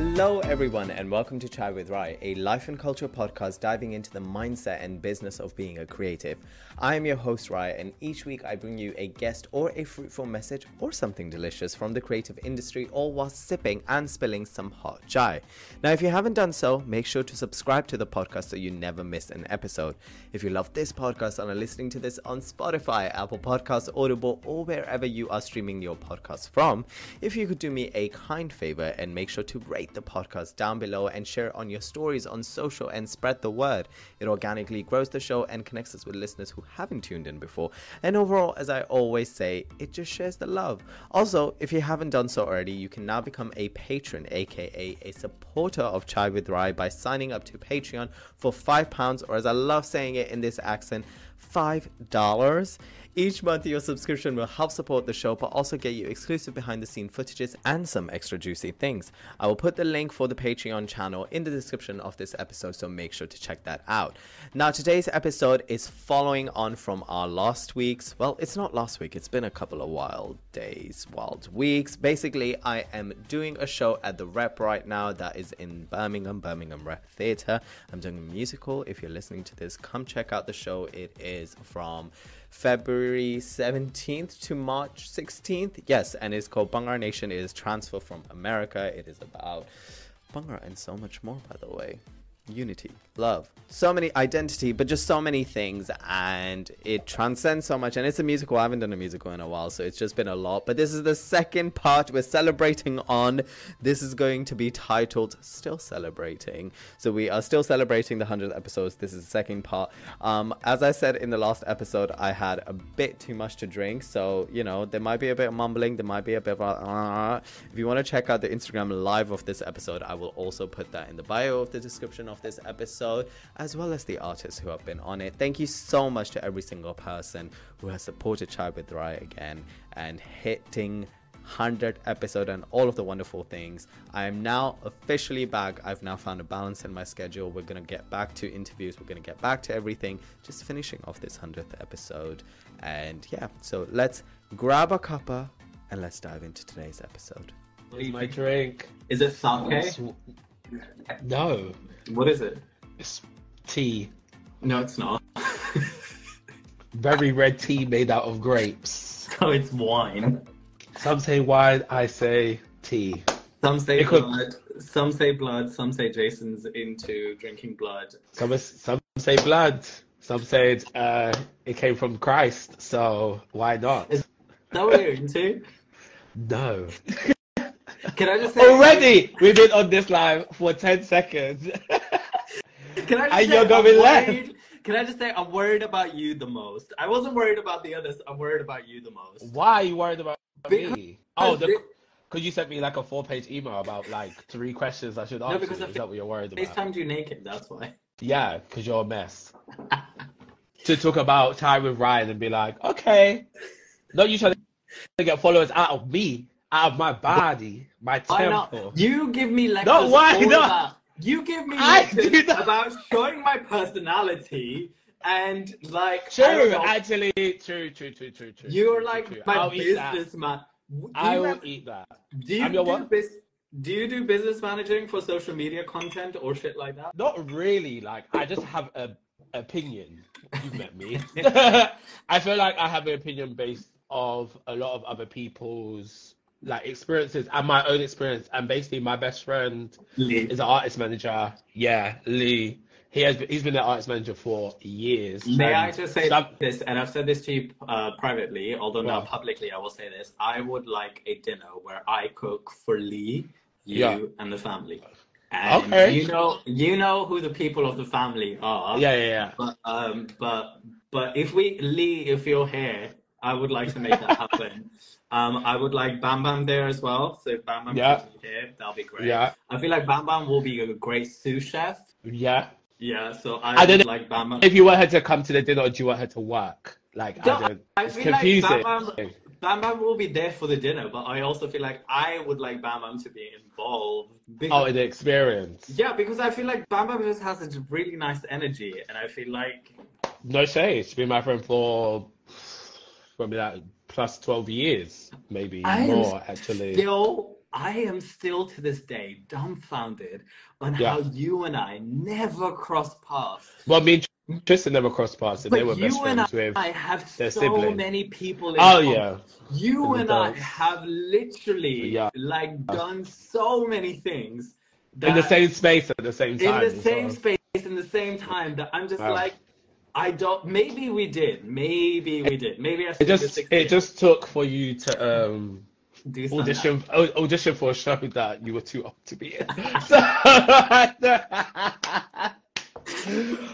Hello everyone and welcome to Chai with Rai, a life and culture podcast diving into the mindset and business of being a creative. I am your host Rai, and each week I bring you a guest or a fruitful message or something delicious from the creative industry, all while sipping and spilling some hot chai. Now if you haven't done so, make sure to subscribe to the podcast so you never miss an episode. If you love this podcast and are listening to this on Spotify, Apple Podcasts, Audible, or wherever you are streaming your podcast from, if you could do me a kind favor and make sure to rate the podcast down below and share it on your stories on social and spread the word. It organically grows the show and connects us with listeners who haven't tuned in before, and overall, as I always say, it just shares the love. Also, if you haven't done so already, you can now become a patron, aka a supporter of Chai with Rai, by signing up to Patreon for £5, or as I love saying it in this accent, $5. Each month your subscription will help support the show but also get you exclusive behind the scene footages and some extra juicy things. I will put the link for the Patreon channel in the description of this episode, so make sure to check that out. Now today's episode is following on from our last week's, well, it's not last week, it's been a couple of wild days, wild weeks. Basically, I am doing a show at the Rep right now that is in Birmingham Rep Theatre. I'm doing a musical. If you're listening to this, come check out the show. It is from February 17th to March 16th. Yes, and it's called Bhangra Nation. It is Transfer from America. It is about Bhangra and so much more, by the way. Unity, love, so many identity, but just so many things, and it transcends so much. And it's a musical. I haven't done a musical in a while, so it's just been a lot, but this is the second part we're celebrating on. This is going to be titled Still Celebrating. So we are still celebrating the 100th episodes. This is the second part. As I said in the last episode, I had a bit too much to drink, so you know, there might be a bit of mumbling, there might be a bit of if you want to check out the Instagram live of this episode, I will also put that in the bio of the description of this episode, as well as the artists who have been on it. Thank you so much to every single person who has supported Chai with Rai again and hitting 100th episode and all of the wonderful things. I am now officially back. I've now found a balance in my schedule. We're gonna get back to interviews, we're gonna get back to everything, just finishing off this 100th episode. And yeah, so let's grab a cuppa and let's dive into today's episode. What's my drink? Is it sake? No. What is it? It's tea. No, it's not. Very red tea made out of grapes. So it's wine. Some say wine, I say tea. Some say blood. Some say blood. Some say Jason's into drinking blood. Some say blood. Some say it came from Christ. So why not? Is that what you're into? No. Can I just say already? We've been on this live for 10 seconds. Can I just and say you're going left. Can I just say I'm worried about you the most? I wasn't worried about the others. I'm worried about you the most. Why are you worried about me? Oh, because you sent me like a 4-page email about like 3 questions I should answer. No, because is that what you're worried about? FaceTimed you naked, that's why. Yeah, because you're a mess. To talk about time with Ryan and be like, okay. No, you trying to get followers out of me, out of my body, my temple. You give me lectures. No, why not? You give me lectures about showing my personality and like. True, actually, true. You're like true. my businessman. I will eat that. Do you do business managing for social media content or shit like that? Not really. Like, I just have an opinion. You've met me. I feel like I have an opinion based of a lot of other people's like experiences and my own experience. And basically, my best friend Lee is an artist manager. Yeah, Lee. He's been an artist manager for years. May I just say this, and I've said this to you privately, although now publicly I will say this. I would like a dinner where I cook for Lee, you, and the family. And okay. You know who the people of the family are. Yeah. But if you're here, I would like to make that happen. I would like Bam Bam there as well. So if Bam Bam is here, that'll be great. Yeah. I feel like Bam Bam will be a great sous chef. Yeah. Yeah, so I would like Bam Bam. If you want her to come to the dinner, or do you want her to work? Like, I feel confusing. Like Bam Bam will be there for the dinner, but I also feel like I would like Bam Bam to be involved. In the experience. Yeah, because I feel like Bam Bam just has a really nice energy, and I feel like... No shade. She's been my friend for probably like plus 12 years, maybe more, actually. Still I am still to this day dumbfounded on how you and I never crossed paths. Well, me and Tristan never crossed paths, and they were best friends with I have their so sibling. many people in common. You and I have literally like done so many things in the same space at the same time. In the same space, in the same time, that I'm just like, I don't. Maybe we did. Maybe I. It just took for you to audition for a show that you were too old to be in.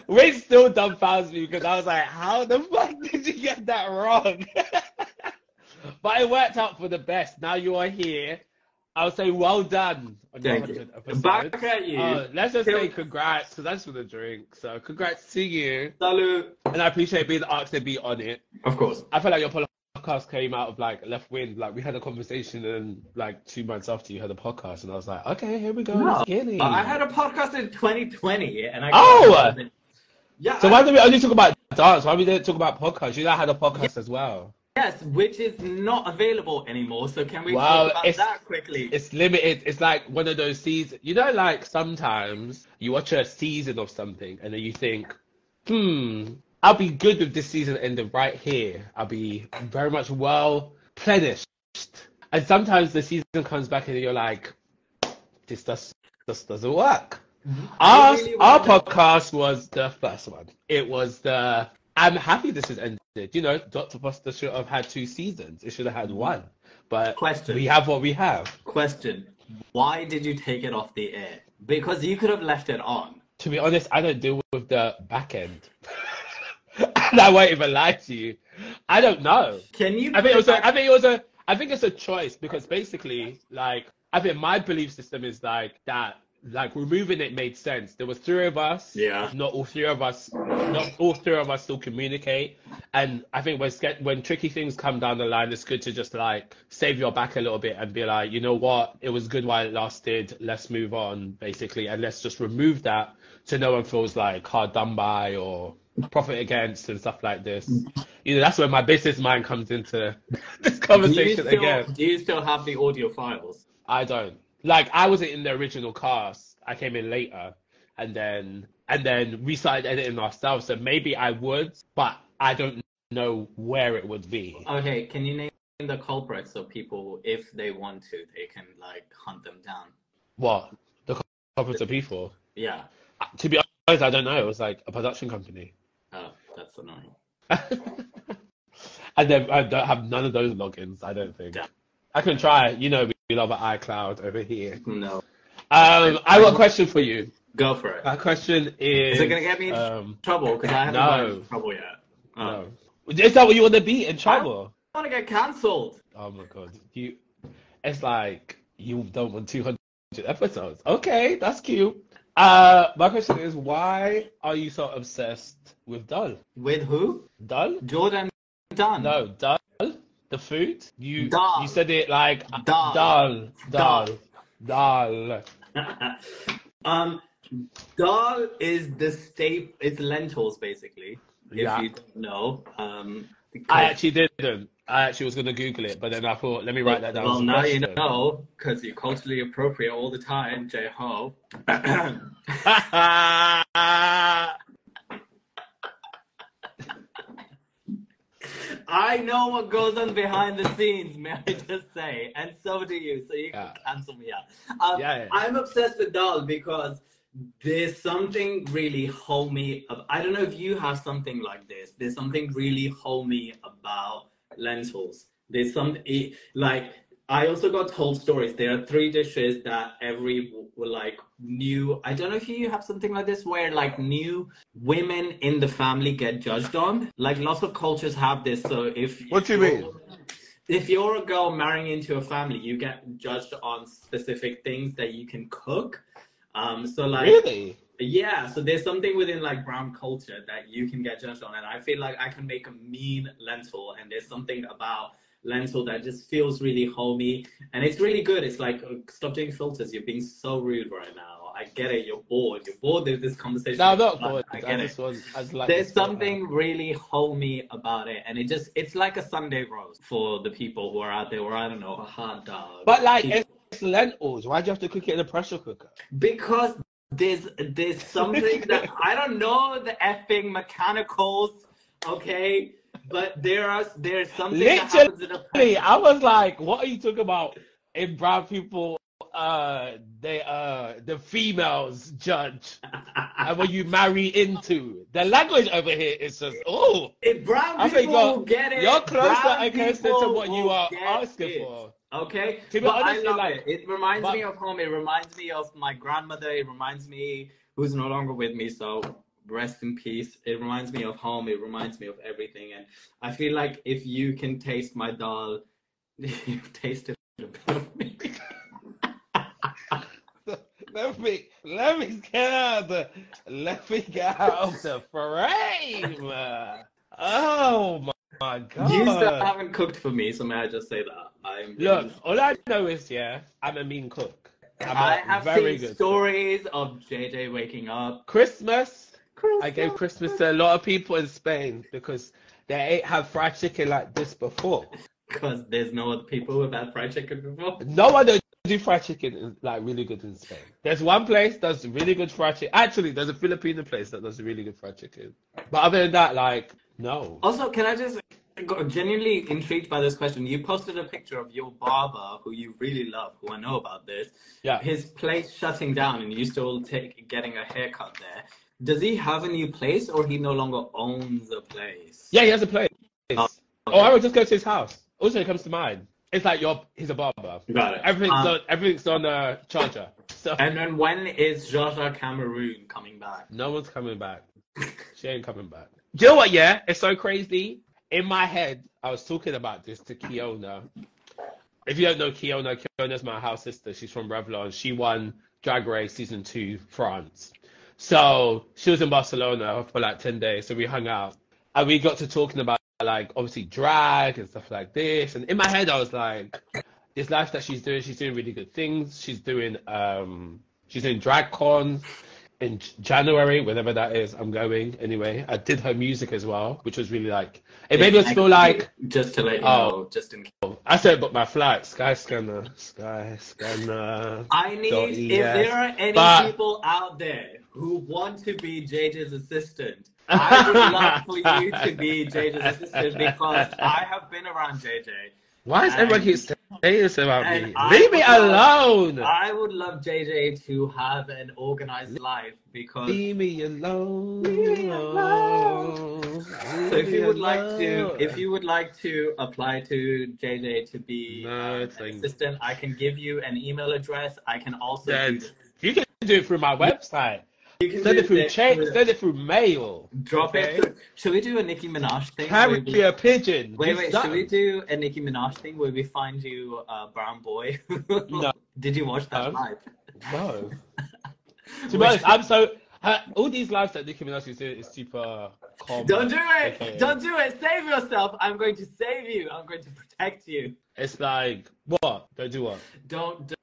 Which still dumbfounds me because I was like, how the fuck did you get that wrong? But it worked out for the best. Now you are here. I'll say well done on your 100th episode. Back at you. Let's just say congrats, because I just want a drink. So congrats to you. Salud. And I appreciate being asked to be on it. Of course. I feel like your podcast came out of like left wind. Like we had a conversation and like 2 months after you had a podcast, and I was like, okay, here we go. No, I had a podcast in 2020, and I So why did we only talk about dance? Why we didn't talk about podcasts? You know, I had a podcast as well. Yes, which is not available anymore. So can we talk about that quickly? It's limited. It's like one of those seasons. You know, like sometimes you watch a season of something and then you think, I'll be good with this season ending right here. I'll be very much well plenished. And sometimes the season comes back and you're like, this doesn't work. Our podcast was the first one. It was I'm happy this has ended. You know, Dr. Foster should have had 2 seasons. It should have had 1. But we have what we have. Question. Why did you take it off the air? Because you could have left it on. To be honest, I don't deal with the back end. And I won't even lie to you. I don't know. Can you? I think it's a choice because basically, like, I think my belief system is like that. Like removing it made sense. There were 3 of us. Yeah. Not all three of us still communicate. And I think when tricky things come down the line, it's good to just like save your back a little bit and be like, you know what, it was good while it lasted. Let's move on, basically, and let's just remove that so no one feels like hard done by or profit against and stuff like this. You know, that's where my business mind comes into this conversation again. Do you still have the audio files? I don't. Like, I wasn't in the original cast. I came in later. And then we started editing ourselves. So maybe I would, but I don't know where it would be. Okay, can you name the culprits so people, if they want to, they can, like, hunt them down? What? The culprits of people? Yeah. To be honest, I don't know. It was, like, a production company. Oh, that's annoying. And then I don't have none of those logins, I don't think. Yeah. I can try. You know, we love an iCloud over here. No. I got a question for you. Go for it. My question is... Is it going to get me in trouble? Because I haven't gotten in trouble yet. No. Is that what you want to be, in trouble? I want to get cancelled. Oh my God. It's like, you don't want 200 episodes. Okay, that's cute. My question is, why are you so obsessed with Dal? With who? Dal? Jordan Dunn. No, Dal. The food? You said it like Dal. Dal. Dal is the staple. It's lentils, basically. If you don't know. I actually didn't. I actually was going to Google it, but then I thought, let me write that down. Well, now you know, because you're culturally appropriate all the time, J-Ho. I know what goes on behind the scenes, may I just say, and so do you, so you can cancel me out. I'm obsessed with dal because there's something really homey. I don't know if you have something like this. There's something really homey about lentils. There's something like, I also got told stories. There are 3 dishes that new. I don't know if you have something like this where like new women in the family get judged on. Like lots of cultures have this. So what do you mean? If you're a girl marrying into a family, you get judged on specific things that you can cook. So like really? Yeah. So there's something within like brown culture that you can get judged on, and I feel like I can make a mean lentil, and there's something about lentil that just feels really homey, and it's really good. It's like, stop doing filters. You're being so rude right now. I get it. You're bored. You're bored with this conversation. No, I'm not bored. I get it. There's something really homey about it, and it's like a Sunday roast for the people who are out there, or I don't know, a hot dog. But like, lentils. Why do you have to cook it in a pressure cooker? Because there's something that I don't know the effing mechanicals, okay? But there's something that happens in a pressure. I was like, what are you talking about? In brown people, the females judge, and what you marry into. The language over here is just If brown people get it, you're closer, I guess, to what you are asking for. Okay, but honestly, I love it. It reminds me of home. It reminds me of my grandmother. It reminds me who's no longer with me. So rest in peace. It reminds me of home. It reminds me of everything. And I feel like if you can taste my dal, you've tasted a bit of me. Let me get out of the frame. Oh my God! You still haven't cooked for me, so may I just say that Look, all I know is I'm a mean cook. I have seen stories of JJ waking up. Christmas. I gave Christmas to a lot of people in Spain because they ain't had fried chicken like this before. Because there's no other people who have had fried chicken before. No one do fried chicken like really good in Spain. There's one place that does really good fried chicken. Actually, there's a Filipino place that does really good fried chicken. But other than that, like, no. Also, can I just genuinely intrigued by this question? You posted a picture of your barber, who you really love, who I know about this. Yeah. His place shutting down, and you still getting a haircut there. Does he have a new place, or he no longer owns a place? Yeah, he has a place. Oh, okay. I would just go to his house. Also, it comes to mind. It's like he's a barber. Got it. Everything's on a charger. So. And then when is Zoha Cameroon coming back? No one's coming back. She ain't coming back. Do you know what? Yeah, it's so crazy. In my head, I was talking about this to Kiona. If you don't know Kiona's my house sister. She's from Revlon. She won Drag Race Season 2 France. So she was in Barcelona for like 10 days. So we hung out. And we got to talking about like obviously drag and stuff like this. And in my head, I was like, this life that she's doing really good things. She's doing drag con in January, whenever that is. I'm going anyway. I did her music as well, which was really like, it made us feel like, just to let you know, just in case. I said book my flight, Skyscanner. I need, if there are any people out there who want to be JJ's assistant, I would love for you to be JJ's assistant, because I have been around JJ. Why is everyone keep saying this about me? Leave me alone! I would love JJ to have an organized life, because... Leave me alone. So if you would like to apply to JJ to be an assistant, I can give you an email address. I can also you can do it through my website. You can send it through mail. Drop it. Should we do a Nicki Minaj thing? Carry a pigeon. Wait. Should we do a Nicki Minaj thing where we find you a brown boy? No. Did you watch that live? No. To be honest, all these lives that Nicki Minaj is doing is super calm. Don't do it! Okay. Don't do it! Save yourself! I'm going to save you! I'm going to protect you! It's like, what? Don't do what? Don't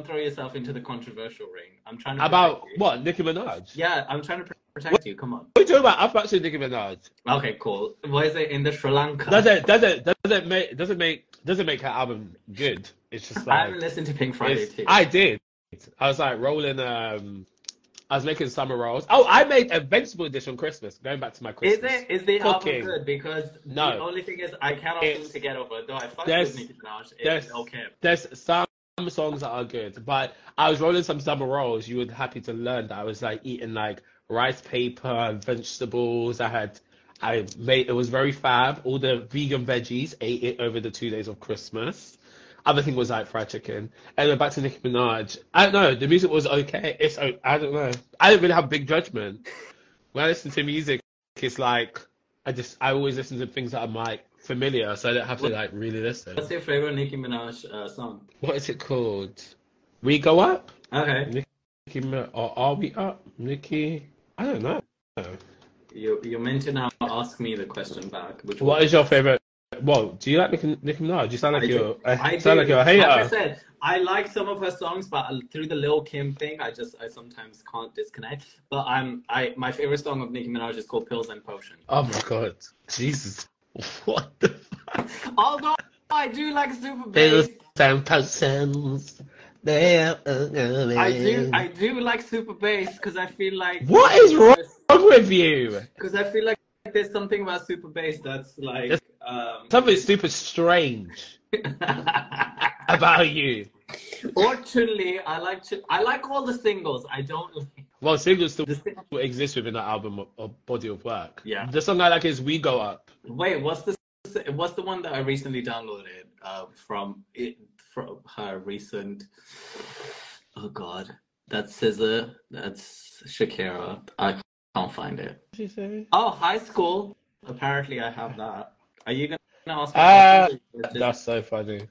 throw yourself into the controversial ring. I'm trying to about what? Nicki Minaj? Yeah, I'm trying to protect you. Come on. What are you talking about? I'm actually Nicki Minaj. Okay, cool. What is it in the Sri Lanka? Doesn't make her album good. It's just like, I haven't listened to Pink Friday too. I did. I was like rolling. I was making summer rolls. Oh, I made a vegetable dish on Christmas. Going back to my Christmas. Is the album good? Because no. The only thing is I cannot seem to get over it. Though I fuck with Nicki Minaj. It's okay. There's some songs that are good, but I was rolling some summer rolls. You would happy to learn that I was like eating like rice paper and vegetables. It was very fab. All the vegan veggies, ate it over the 2 days of Christmas. Other thing was like fried chicken. And then back to Nicki Minaj. I don't know. The music was okay. I don't know. I didn't really have big judgment. When I listen to music, it's like I always listen to things that I'm like familiar, so I don't have to like really listen. What's your favorite Nicki Minaj song? What is it called? We Go Up? Okay. Or Are We Up? Nicki? I don't know. You're meant to now ask me the question back. What is your favorite? Well, do you like Nicki Minaj? You sound like you're a hater. Like I said, I like some of her songs, but through the Lil Kim thing, I sometimes can't disconnect. But my favorite song of Nicki Minaj is called Pills and Potion. Oh my God, Jesus! What the fuck? Although I do like super bass. Some persons. I do like super bass because I feel like what is wrong with you? Because I feel like there's something about super bass that's like something super strange about you. Or Chun-Li, I like all the singles. I don't like. Well, singles still exist within that album or body of work. Yeah. The song I like is "We Go Up." Wait, what's the one that I recently downloaded from her recent? Oh God, that's SZA. That's Shakira. I can't find it. What did you say? Oh, High School. Apparently, I have that. Are you gonna ask me questions? That's so funny.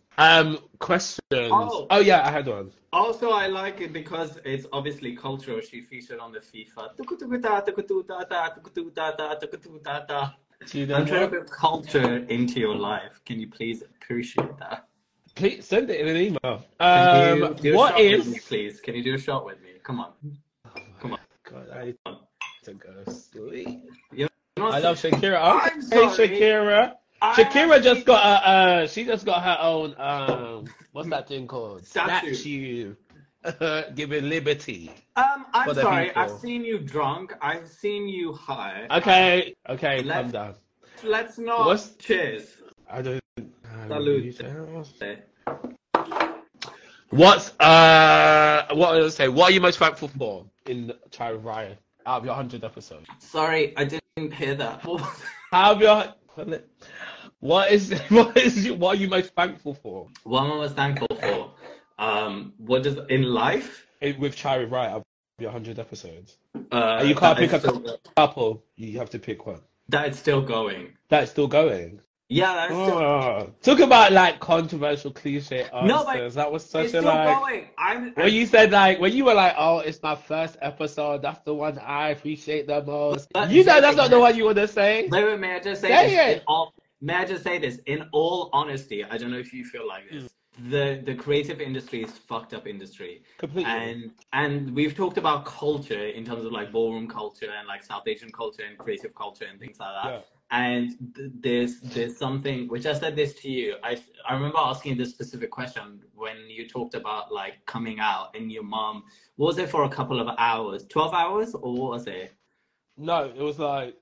Questions. Oh yeah, I had one. Also, I like it because it's obviously cultural. She featured on the FIFA. I'm trying to put culture into your life. Can you please appreciate that? Please send it in an email. Can you do a what shot is? with me, please? Can you do a shot with me? Come on. Come on. God, I need to go sleep. You're I love Shakira. I'm Hey, sorry. Shakira. Shakira just got she just got her own what's that thing called? Statue. Giving liberty. I'm sorry. people. I've seen you drunk. I've seen you high. Okay, calm down. Let's not. Cheers. I don't. Salute. What I was I say? What are you most thankful for in Chai with Ryan out of your 100 episodes? Sorry, I didn't hear that. Out of your what are you most thankful for? What am I most thankful for? What does in life? With Chai with Ryan out of your 100 episodes. You you can't pick a couple. You have to pick one. That is still going. That's still going. Yeah, that's still. Talk about like controversial cliche answers. No, but that was such it's a still like. going. When you said like when you were like, oh, it's my first episode. That's the one I appreciate the most. You know, that's not the one you want to say. Wait, may I just say this? May I just say this? In all honesty, I don't know if you feel like this. The creative industry is fucked up industry. Completely. And we've talked about culture in terms of like ballroom culture and like South Asian culture and creative culture and things like that. Yeah. And there's something which I said this to you. I remember asking this specific question when you talked about like coming out and your mom. Was it for a couple of hours, 12 hours, or what was it? No, it was like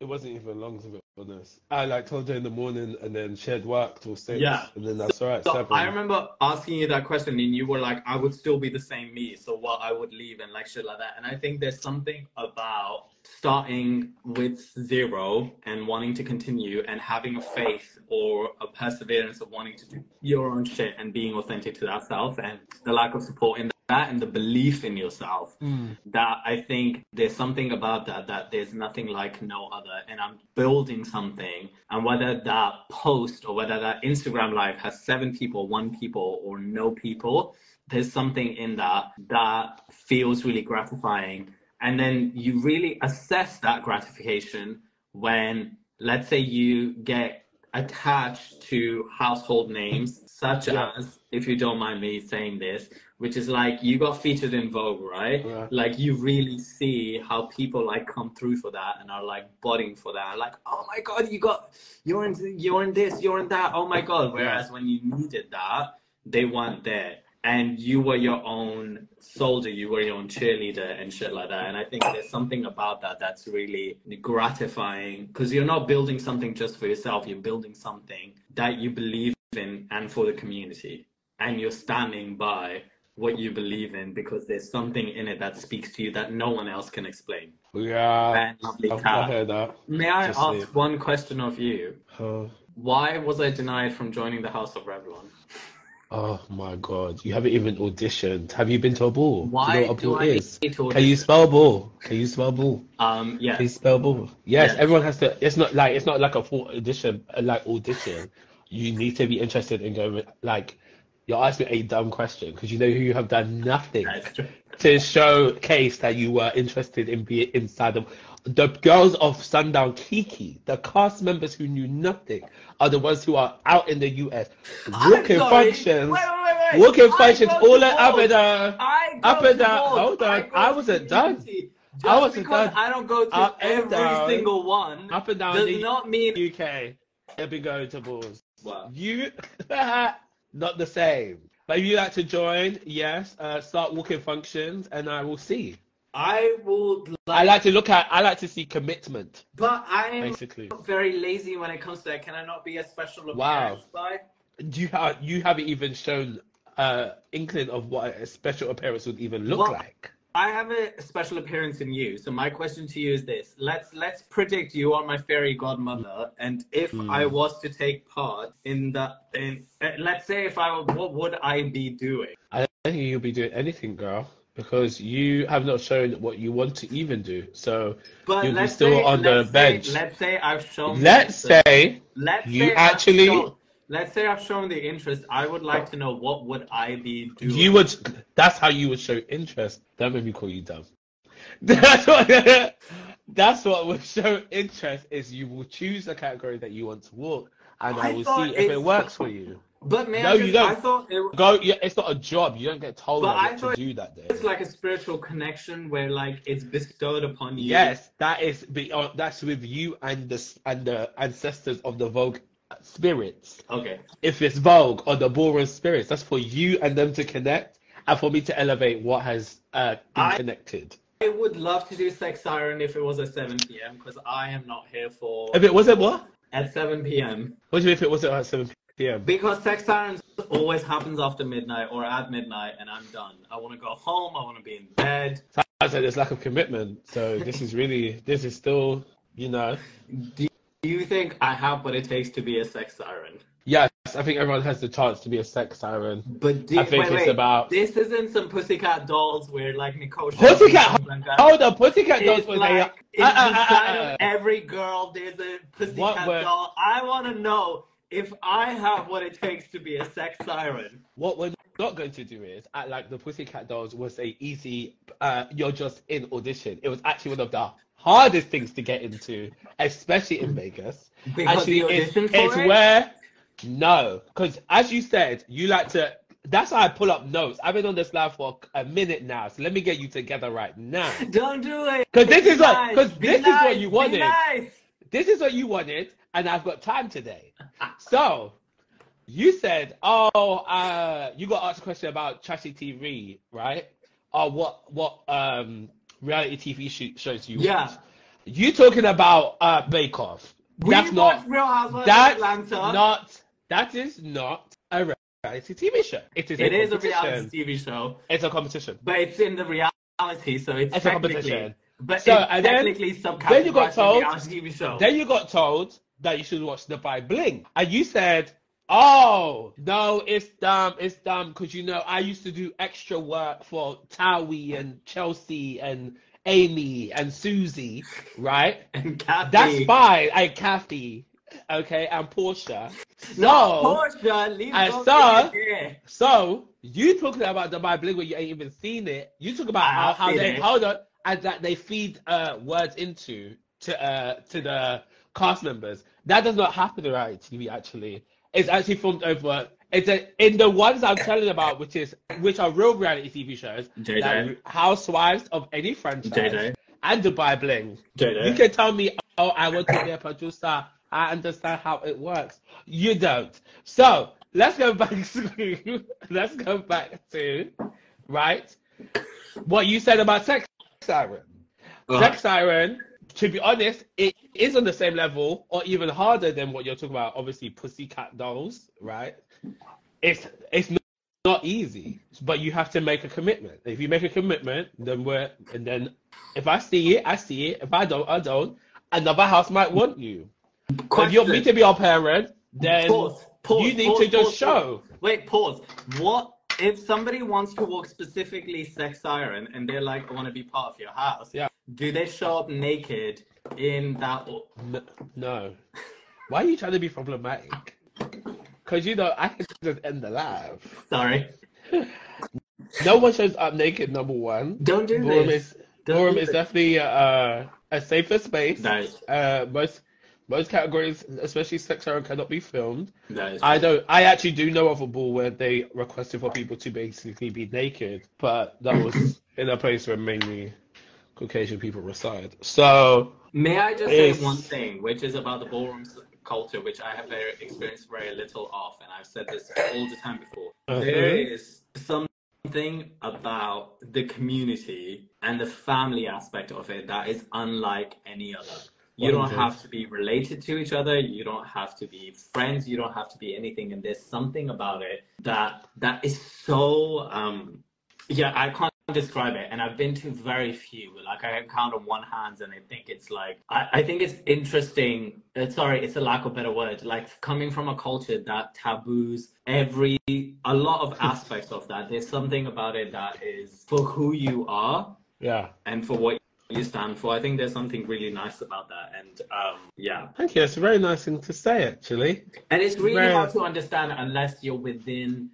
it wasn't even long, to be honest. I like told her in the morning, and then she had work till 6. Yeah, and then that's alright. So I remember asking you that question, and you were like, "I would still be the same me, so what I would leave and like shit like that." And I think there's something about starting with zero and wanting to continue and having a faith or a perseverance of wanting to do your own shit and being authentic to that self, and the lack of support in that and the belief in yourself, that I think there's something about that there's nothing like no other. And I'm building something, and whether that post or whether that Instagram live has 7 people, 1 people, or no people, there's something in that feels really gratifying. And then you really assess that gratification when, let's say, you get attached to household names, such as, if you don't mind me saying this, which is like you got featured in Vogue, right? Yeah. Like you really see how people like come through for that and are like botting for that. Like, oh my God, you're in this, you're in that. Oh my God. Whereas when you needed that, they weren't there. And you were your own soldier, you were your own cheerleader and shit like that. And I think there's something about that that's really gratifying, because you're not building something just for yourself. You're building something that you believe in and for the community. And you're standing by what you believe in because there's something in it that speaks to you that no one else can explain. Yeah, I've heard that. May I ask one question of you? Why was I denied from joining the House of Revlon? Oh my God, you haven't even auditioned. Have you been to a ball? Why do you know what a ball is? Can you spell ball? Can you spell ball? Yes. Can you spell ball? Yes, everyone has to. It's not like a full audition. You need to be interested in going. Like, you're asking me a dumb question because you know you have done nothing to showcase that you were interested in being inside of. The girls of Sundown Kiki, the cast members who knew nothing, are the ones who are out in the US walking functions, all up and down. Hold on, I wasn't done. I wasn't done. I don't go to every single one. Up and down does not mean UK. Every go to balls. Wow. not the same. But if you like to join, yes, start walking functions, and I will see. I would like. I like to see commitment. But I am basically very lazy when it comes to that. Can I not be a special appearance guy? You haven't even shown inkling of what a special appearance would even look like. I have a special appearance in you. So my question to you is this: Let's predict you are my fairy godmother, and if I was to take part in let's say if I, what would I be doing? I don't think you'll be doing anything, girl, because you have not shown what you want to even do. So you'll be still on the bench. Let's say I've shown. Let's say I've shown the interest. I would like to know what would I be doing. That's how you would show interest. Don't make me call you dumb. That's what would show interest is you will choose a category that you want to walk, and I will see if it works for you. But man, you don't. I thought it's not a job. You don't get told what to do that day. It's like a spiritual connection where like it's bestowed upon you. Yes, that's with you and the ancestors of the Vogue spirits. Okay. If it's Vogue or the ballroom spirits, that's for you and them to connect, and for me to elevate what has been connected. I would love to do Sex Siren if it was at 7 p.m. because I am not here for. If it wasn't what? At 7 p.m. What do you mean if it wasn't at 7 p.m.? Because Sex Sirens always happens after midnight or at midnight, and I'm done. I want to go home. I want to be in bed. Sounds like there's lack of commitment. So this is still, Do you think I have what it takes to be a sex siren? Yes, I think everyone has the chance to be a sex siren. But it's about. This isn't some Pussycat Dolls where like Nicole. Pussycat. Oh, the Pussycat Dolls was like inside of every girl. There's a Pussycat doll. I want to know if I have what it takes to be a sex siren. What we're not going to do is act like the Pussycat Dolls was a easy. You're just in audition. It was actually one of the hardest things to get into, especially in Vegas. Because actually, the audition it's where. No, because as you said, you like to. That's why I pull up notes. I've been on this live for a minute now, so let me get you together right now. Don't do it. Because this is what you wanted. Nice. This is what you wanted, and I've got time today. So, you said, you got asked a question about trashy TV, right? Or what reality TV shows you watch? You talking about Bake Off? That's not Real Housewives of Atlanta. That is not a reality TV show. It is a reality TV show. It's a competition. But it's in the reality, so it's a competition. But it's technically subcategorized in reality TV show. Then you got told that you should watch the By Bling. And you said, oh, no, it's dumb, because I used to do extra work for Towie and Chelsea and Amy and Susie, right? And Kathy. That's fine. And Kathy, okay, and Portia. So you talking about the By Bling where you ain't even seen it. You talk about how they and that they feed words into the cast members. That does not happen in reality TV. Actually, it's actually filmed over. In the ones I'm telling about, which are real reality TV shows, like Housewives of any franchise, and the By Bling. You can tell me, I want to be a producer. I understand how it works. You don't. So let's go back to right what you said about Sex Siren. Sex Siren, to be honest, it is on the same level or even harder than what you're talking about. Obviously, Pussycat Dolls, right? It's not easy, but you have to make a commitment. If you make a commitment, then if I see it, I see it. If I don't, I don't. Another house might want you. If you want me to be your parent, then you need to just show. Wait, pause. What if somebody wants to walk specifically Sex Siren and they're like, I want to be part of your house? Yeah. Do they show up naked in that? No. Why are you trying to be problematic? Because I can just end the live. Sorry. No one shows up naked. Number one. Don't do this. Ballroom is definitely a safer space. Nice. Most categories, especially sex siren, cannot be filmed. Nice. I actually do know of a ball where they requested for people to basically be naked, but that was in a place where mainly Caucasian people reside. So may I just say one thing, which is about the ballroom culture, which I have experienced very little of, and I've said this all the time before, there is something about the community and the family aspect of it that is unlike any other. You don't have to be related to each other. You don't have to be friends. You don't have to be anything. And there's something about it that is so, I can't describe it. And I've been to very few. Like, I can count on one hand, and I think it's like, I think it's interesting. Sorry, it's a lack of a better word. Like, coming from a culture that taboos a lot of aspects of that. There's something about it that is for who you are. Yeah. And for what you stand for. I think there's something really nice about that, and thank you. It's a very nice thing to say, actually. And it's really hard to understand unless you're within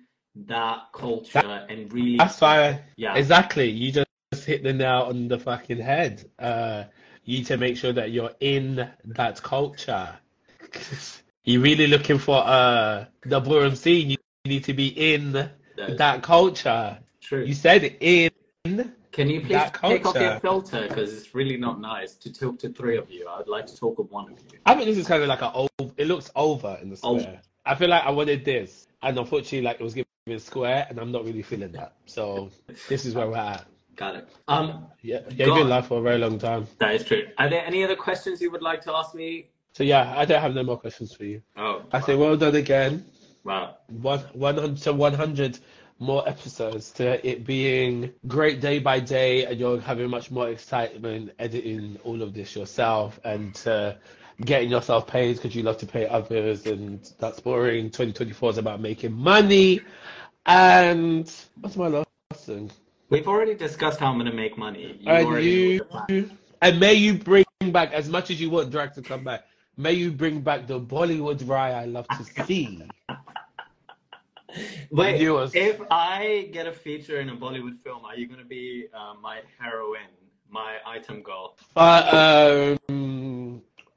that culture and really. That's why. Yeah, exactly. You just hit the nail on the fucking head. You need to make sure that you're in that culture. You're really looking for the ballroom scene. You need to be in that culture. True. You said in. Can you please take off your filter, because it's really not nice to talk to three of you. I would like to talk with one of you. I think this is kind of like it looks over in the square. I feel like I wanted this, and unfortunately, like, it was given square, and I'm not really feeling that. So this is where we're at. Got it. You've been live for a very long time. That is true. Are there any other questions you would like to ask me? So yeah, I don't have no more questions for you. I say well done again. Wow. 100 more episodes to it being great day by day, and you're having much more excitement editing all of this yourself, and getting yourself paid because you love to pay others, and that's boring. 2024 is about making money. And what's my last thing? We've already discussed how I'm going to make money. And may you bring back, as much as you want drag to come back, may you bring back the Bollywood Rye I love to see. Wait, if I get a feature in a Bollywood film, are you going to be my heroine, my item girl?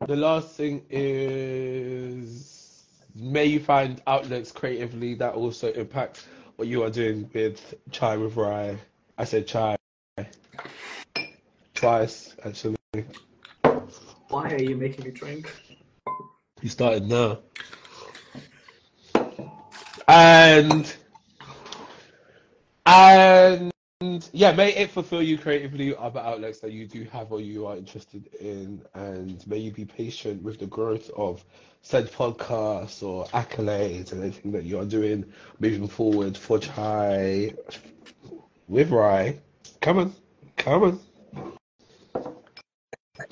The last thing is, may you find outlets creatively that also impact what you are doing with Chai with Rye. I said chai twice, actually. Why are you making me drink? You started now. And yeah, may it fulfill you creatively, other outlets that you do have or you are interested in, and may you be patient with the growth of said podcasts or accolades and anything that you are doing moving forward for Chai with Rye. Come on.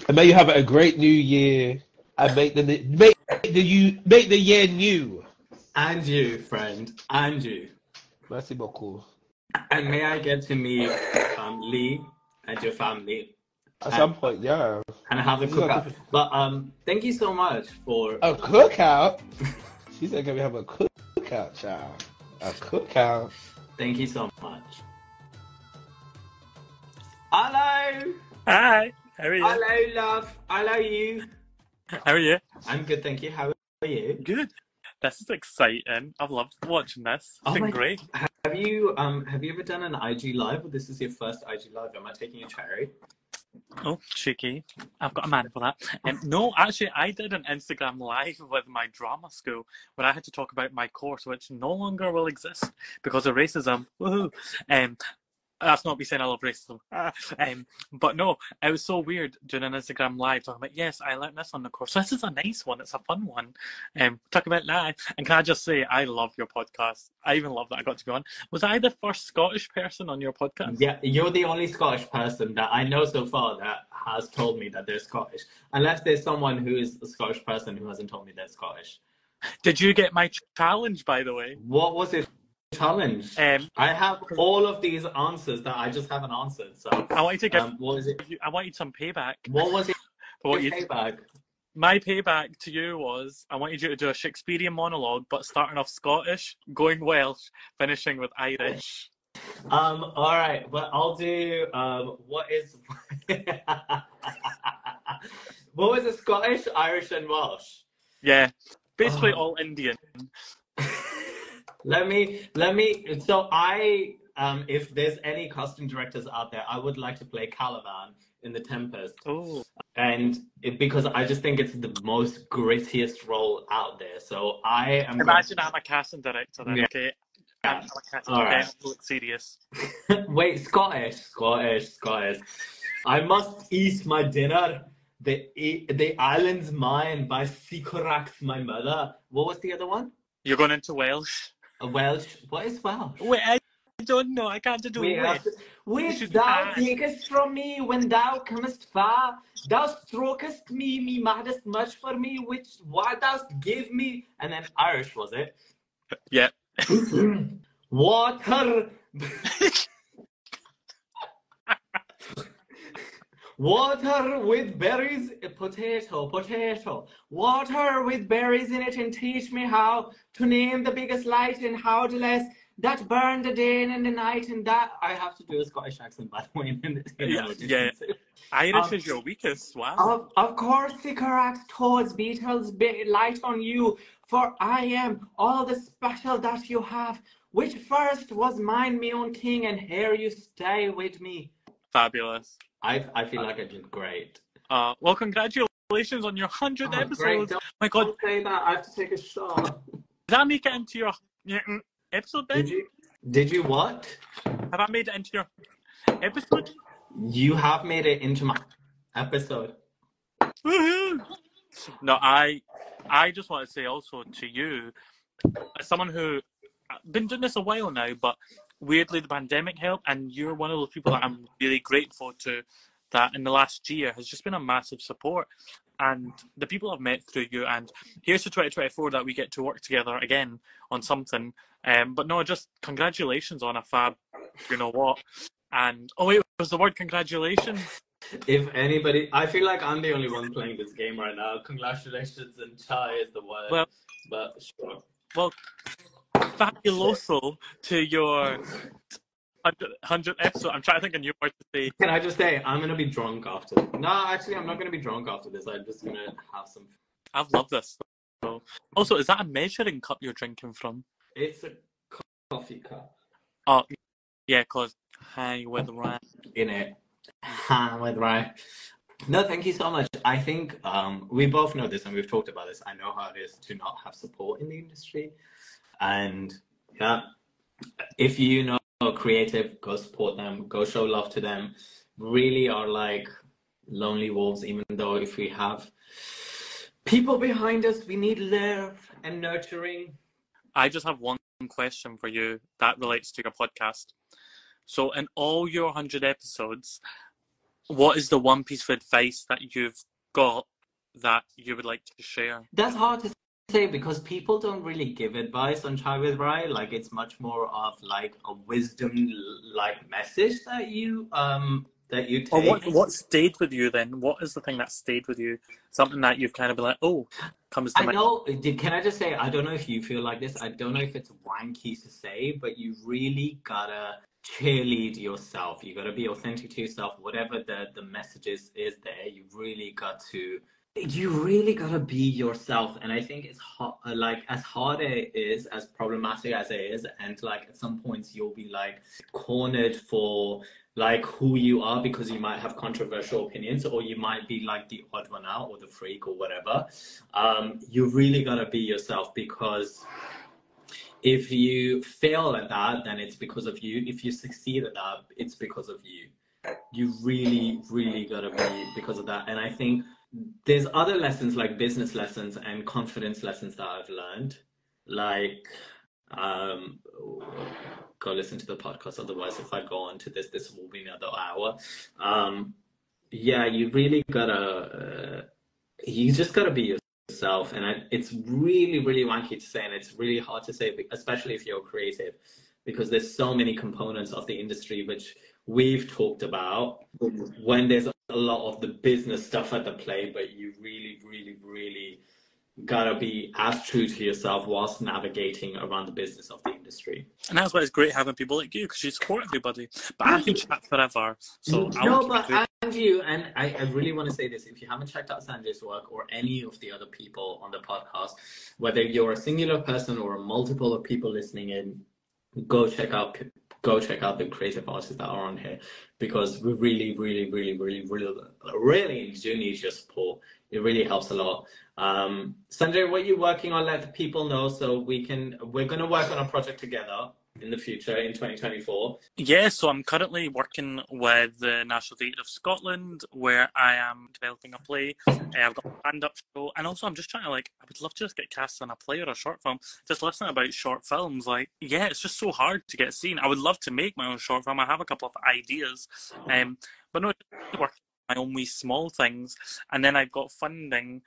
And may you have a great new year, and make the year new. And you, friend, and you. Merci beaucoup. And may I get to meet Lee and your family at some point, yeah. And have a cookout. But thank you so much for a cookout. She said, "Can we have a cookout, child? A cookout." Thank you so much. Hello. Hi. How are you? Hello, love. Hello, you. How are you? I'm good, thank you. How are you? Good. This is exciting. I've loved watching this. It's been great. Have you ever done an IG live? Or this is your first IG live? Am I taking a cherry? Oh, cheeky. I've got a man for that. No, actually, I did an Instagram live with my drama school where I had to talk about my course, which no longer will exist because of racism. Woohoo! That's not me saying I love racism. But no, it was so weird doing an Instagram live talking about, yes, I learned this on the course. So this is a nice one. It's a fun one. Talk about that. And can I just say, I love your podcast. I even love that I got to be on. Was I the first Scottish person on your podcast? Yeah, you're the only Scottish person that I know so far that has told me that they're Scottish. Unless there's someone who is a Scottish person who hasn't told me they're Scottish. Did you get my challenge, by the way? What was it? Challenge. I have all of these answers that I just haven't answered. So I want you to give. What is it? I want you some payback. What was it? Payback? My payback to you was I wanted you to do a Shakespearean monologue, but starting off Scottish, going Welsh, finishing with Irish. All right, but I'll do. What was it? Scottish, Irish, and Welsh? Yeah, basically all Indian. Let me. So if there's any casting directors out there, I would like to play Caliban in The Tempest. Oh. And because I just think it's the most grittiest role out there. So I am... Imagine I'm a casting director then, okay? I'm a casting director, right. look serious. Wait, Scottish. I must eat my dinner. The island's mine by Sycorax, my mother. What was the other one? You're going into Welsh. Welsh. What is Welsh? Wait, I don't know. I can't do it. Which thou takest from me when thou comest far. Thou strokest me maddest much for me, which why thou give me. And then Irish, was it? Yeah. Water. Water with berries, potato. Water with berries in it, and teach me how to name the biggest light and how to less that burn the day and the night. And that I have to do a Scottish accent, by the way. Yeah. Irish is your weakest. Wow. Of course, Sycorax towards Beetles light on you, for I am all the special that you have, which first was mine, me own king, and here you stay with me. Fabulous. I feel like I did great. Well, congratulations on your 100th episode. Don't My God. Don't say that. I have to take a shot. Did that make it into your episode then? Did you what? Have I made it into your episode? You have made it into my episode. Woohoo! No, I just want to say also to you, as someone who been doing this a while now, but weirdly the pandemic helped, and you're one of those people that I'm really grateful to, that in the last year has just been a massive support, and the people I've met through you, and here's to 2024 that we get to work together again on something. But no, just congratulations on a fab, you know what, and oh wait, was the word congratulations? If anybody, I feel like I'm the only one playing this game right now. Congratulations and chai is the word. Well, but sure. Well, fabuloso to your 100th episode. I'm trying to think of a new word to say. Can I just say, I'm going to be drunk after. No, actually, I'm not going to be drunk after this. I'm just going to have some. I've loved this. So, also, is that a measuring cup you're drinking from? It's a coffee cup. Oh, yeah, because hang with Ryan. In it. Hang with Ryan. No, thank you so much. I think we both know this and we've talked about this. I know how it is to not have support in the industry. And yeah, if you know creative, go support them, go show love to them. Really are like lonely wolves, even though if we have people behind us, we need love and nurturing. I just have one question for you that relates to your podcast. So in all your 100 episodes, what is the one piece of advice that you've got that you would like to share? That's hard to say because people don't really give advice on Chai with Rai. Like it's much more of like a wisdom like message that you take. Or what stayed with you then? What is the thing that stayed with you? Something that you've kind of been like, oh, comes to mind. I know. Can I just say, I don't know if you feel like this. I don't know if it's wanky to say, but you really gotta cheerlead yourself. You gotta be authentic to yourself. Whatever the message is there, you really gotta be yourself. And I think it's like as hard it is, as problematic as it is, and like at some points you'll be like cornered for like who you are because you might have controversial opinions or you might be like the odd one out or the freak or whatever. You really gotta be yourself, because if you fail at that, then it's because of you. If you succeed at that, it's because of you. You really, really gotta be because of that. And I think there's other lessons like business lessons and confidence lessons that I've learned. Like, go listen to the podcast. Otherwise, if I go on to this will be another hour. Yeah, you really gotta, you just gotta be yourself. And it's really, really wanky to say, and it's really hard to say, especially if you're creative, because there's so many components of the industry which we've talked about when there's a lot of the business stuff at the play, but you really, really, really gotta be as true to yourself whilst navigating around the business of the industry. And that's why it's great having people like you, because you support everybody. But I can chat forever. So and I really want to say this: if you haven't checked out Sanjay's work or any of the other people on the podcast, whether you're a singular person or a multiple of people listening in, go check out go check out the creative artists that are on here, because we really, really, really, really, really, really do need your support. It really helps a lot. Sanjay, what you're working on, let the people know so we're going to work on a project together in the future in 2024. Yeah, so I'm currently working with the National Theatre of Scotland, where I am developing a play. I've got a stand-up show, and also I'm just trying to, like, I would love to just get cast in a play or a short film. Just listening about short films, like, yeah, it's just so hard to get seen. I would love to make my own short film. I have a couple of ideas, but no, just working on my own wee small things. And then I've got funding,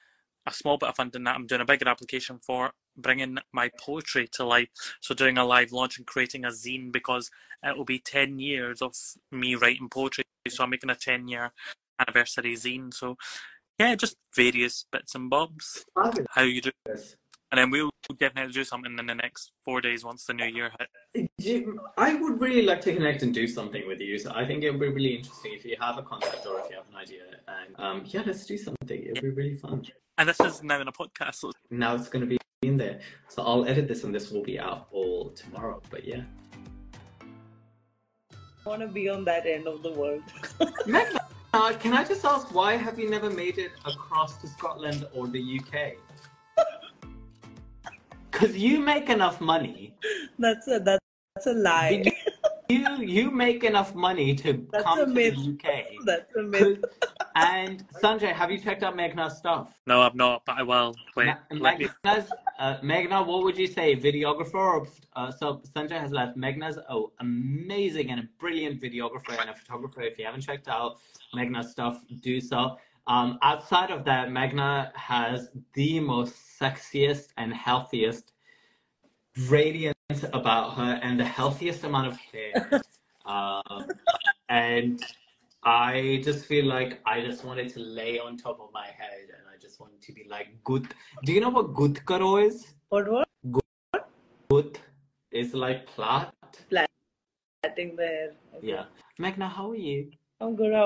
a small bit of funding that I'm doing a bigger application for, bringing my poetry to life. So doing a live launch and creating a zine, because it will be 10 years of me writing poetry. So I'm making a 10-year anniversary zine. So yeah, just various bits and bobs. How you do. And then we'll definitely do something in the next 4 days once the new year hits. I would really like to connect and do something with you. So I think it would be really interesting if you have a concept or if you have an idea. And yeah, let's do something. It would be really fun. And this is now in a podcast. So now it's going to be in there. So I'll edit this and this will be out all tomorrow. But yeah. I want to be on that end of the world. Meghna, can I just ask, why have you never made it across to Scotland or the UK? Because you make enough money. That's a lie. You make enough money to come to the UK. That's a myth. And Sanjay, have you checked out Meghna's stuff? No, I've not, but I will. Wait. Meghna, what would you say? Videographer? Or, so Sanjay has left. Meghna's amazing and a brilliant videographer and a photographer. If you haven't checked out Meghna's stuff, do so. Outside of that, Meghna has the most sexiest and healthiest radiance about her and the healthiest amount of hair. And I just feel like I just wanted to lay on top of my head and I just wanted to be like, good. Do you know what good karo is? What? Good is like plait. Plaiting the hair. Okay. Yeah. Meghna, how are you? I'm good. How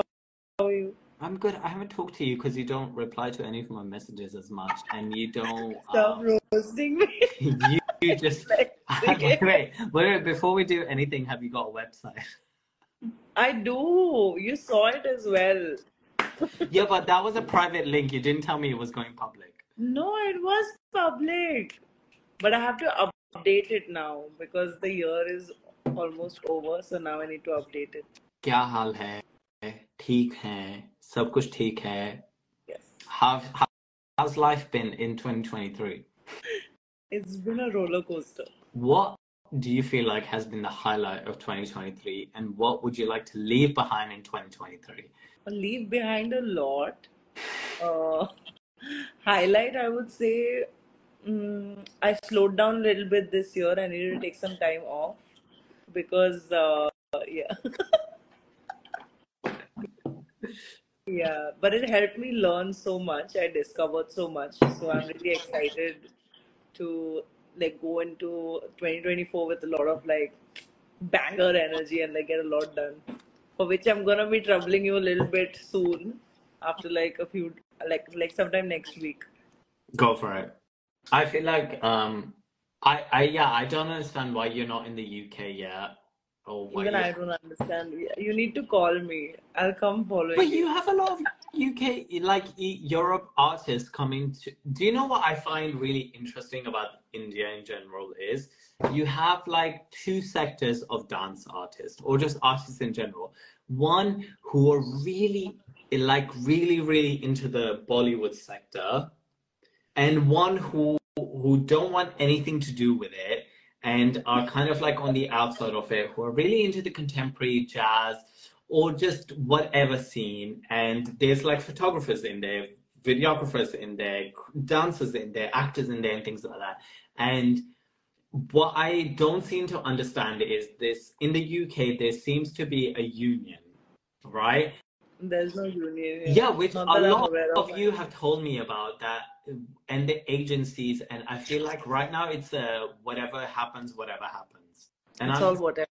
are you? I'm good. I haven't talked to you because you don't reply to any of my messages as much, and you don't. Stop roasting me. you just wait. Before we do anything, have you got a website? I do. You saw it as well. Yeah, but that was a private link. You didn't tell me it was going public. No, it was public. But I have to update it now because the year is almost over. So now I need to update it. क्या हाल है? ठीक है. सब कुछ ठीक है. Yes. How's life been in 2023? It's been a roller coaster. What do you feel like has been the highlight of 2023, and what would you like to leave behind in 2023? I leave behind a lot. Highlight, I would say, I slowed down a little bit this year. I needed to take some time off because, yeah. Yeah, but it helped me learn so much. I discovered so much. So I'm really excited to like go into 2024 with a lot of like banger energy and like get a lot done. For which I'm gonna be troubling you a little bit soon, after like a few like sometime next week. Go for it. I feel like I don't understand why you're not in the UK yet. Even I don't understand. You need to call me. I'll come follow you. But you have a lot of UK, like Europe artists coming to. Do you know what I find really interesting about India in general is you have like two sectors of dance artists or just artists in general. One who are really really into the Bollywood sector, and one who don't want anything to do with it and are kind of like on the outside of it, who are really into the contemporary jazz or just whatever scene. And there's like photographers in there, videographers in there, dancers in there, actors in there, and things like that. And what I don't seem to understand is this: in the UK, there seems to be a union, right? There's no union. Yeah, which a lot of you have told me about that, and the agencies, and I feel like right now it's whatever happens. And it's all whatever.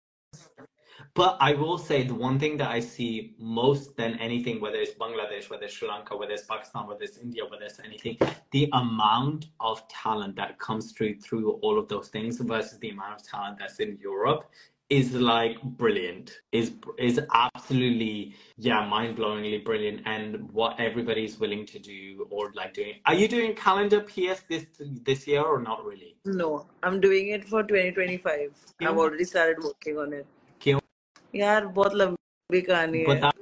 But I will say the one thing that I see most than anything, whether it's Bangladesh, whether it's Sri Lanka, whether it's Pakistan, whether it's India, whether it's anything, the amount of talent that comes through all of those things versus the amount of talent that's in Europe is like brilliant. Is absolutely mind-blowingly brilliant, and what everybody's willing to do or like doing. Are you doing calendar PS this year or not really? No, I'm doing it for 2025. I've already started working on it. क्यों? यार बहुत लंबी कहानी है. बताओ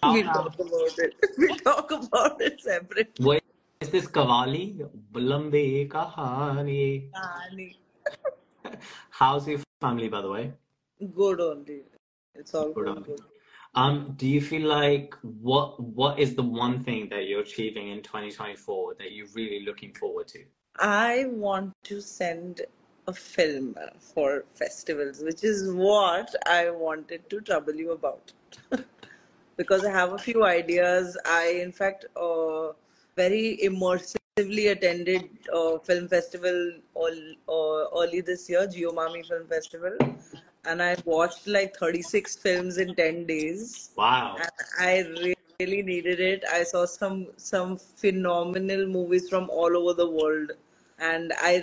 We'll ना. talk about it. We'll talk about it separately. What is this Kavali? लंबी कहानी. How's your family, by the way? Good only. It's all Good. good. Do you feel like what is the one thing that you're achieving in 2024 that you're really looking forward to? I want to send a film for festivals, which is what I wanted to trouble you about. Because I have a few ideas. I, in fact, very immersively attended film festival early this year, Geomami Film Festival. And I watched like 36 films in 10 days. Wow. And I really needed it. I saw some phenomenal movies from all over the world. And I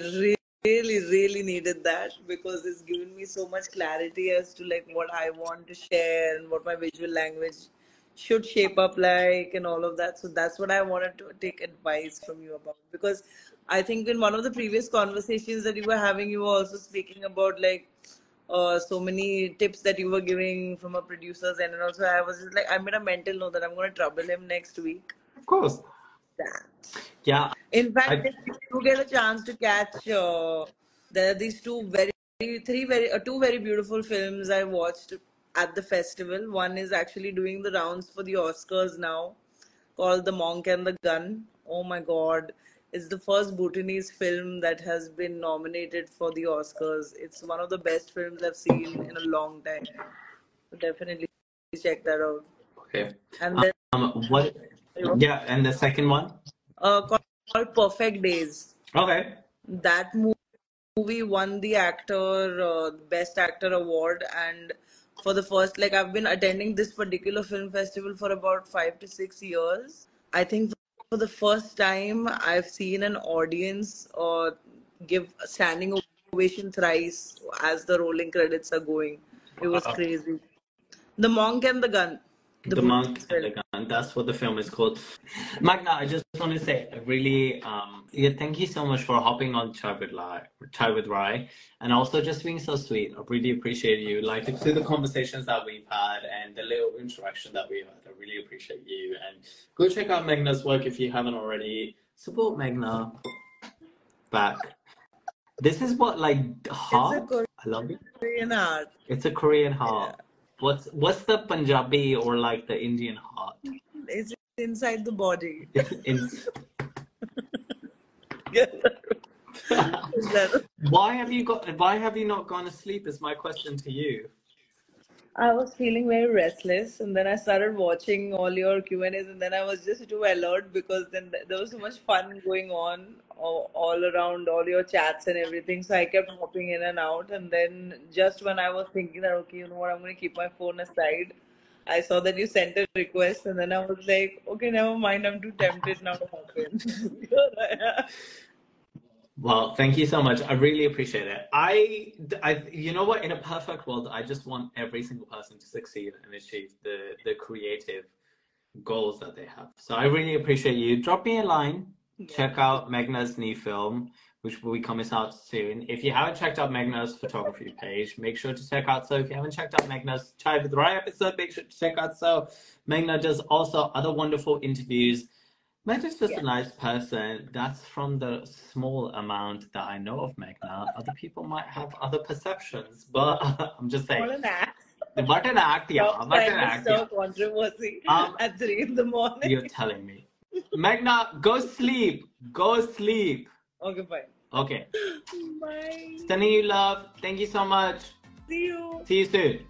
really needed that because it's given me so much clarity as to like what I want to share and what my visual language should shape up like and all of that. So that's what I wanted to take advice from you about, because I think in one of the previous conversations that you were having, you were also speaking about like so many tips that you were giving from a producer's end, and also I was just like, I made a mental note that I'm going to trouble him next week. Of course. That. Yeah. In fact, if you get a chance to catch, there are these two very beautiful films I watched at the festival. One is actually doing the rounds for the Oscars now, called The Monk and the Gun. Oh my God. It's the first Bhutanese film that has been nominated for the Oscars. It's one of the best films I've seen in a long time. So definitely check that out. Okay. And then what? Yeah, and the second one? Called Perfect Days. Okay. That movie won the Best Actor award, and for the first, like, I've been attending this particular film festival for about 5 to 6 years. I think for the first time, I've seen an audience give a standing ovation thrice as the rolling credits are going. It was crazy. The Monk and the Gun. The Monk and the Gun. That's what the film is called. Meghna, I just want to say, really, thank you so much for hopping on Chai with Rai, and also just being so sweet. I really appreciate you. Like, through the conversations that we've had and the little interaction that we've had, I really appreciate you. And go check out Meghna's work if you haven't already. Support Meghna. Back. This is what, like, heart? I love it. Korean heart. It's a Korean heart. Yeah. What's the Punjabi or like the Indian heart? It's inside the body. Why have you not gone to sleep is my question to you. I was feeling very restless, and then I started watching all your Q&As, and then I was just too alert because then there was so much fun going on all around, all your chats and everything. So I kept hopping in and out, and then just when I was thinking that, okay, you know what, I'm going to keep my phone aside, I saw that you sent a request, and then I was like, okay, never mind, I'm too tempted now to hop in. Well, thank you so much. I really appreciate it. I, you know what? In a perfect world, I just want every single person to succeed and achieve the creative goals that they have. So I really appreciate you. Drop me a line. Yeah. Check out Meghna's new film, which will be coming out soon. If you haven't checked out Meghna's photography page, make sure to check out. So if you haven't checked out Meghna's Chai with Rai episode, make sure to check out. So Meghna does also other wonderful interviews. Meghna's just a nice person. That's from the small amount that I know of Meghna. Other people might have other perceptions, but I'm just saying. What an act. What an act, yeah. What an act, yeah. Controversy at 3 in the morning. You're telling me. Meghna, go sleep. Go sleep. Okay, fine. Okay. Bye. Sending you love. Thank you so much. See you. See you soon.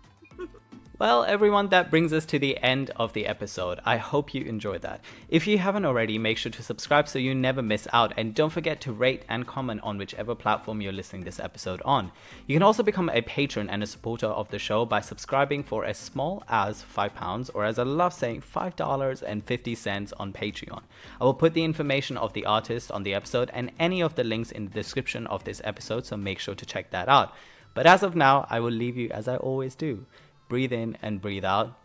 Well, everyone, that brings us to the end of the episode. I hope you enjoyed that. If you haven't already, make sure to subscribe so you never miss out, and don't forget to rate and comment on whichever platform you're listening this episode on. You can also become a patron and a supporter of the show by subscribing for as small as £5, or as I love saying, $5.50 on Patreon. I will put the information of the artist on the episode and any of the links in the description of this episode, so make sure to check that out. But as of now, I will leave you as I always do. Breathe in and breathe out.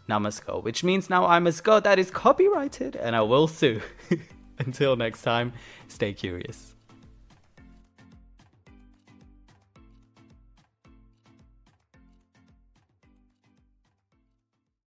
Now must go, which means now I must go. That is copyrighted and I will sue. Until next time, stay curious.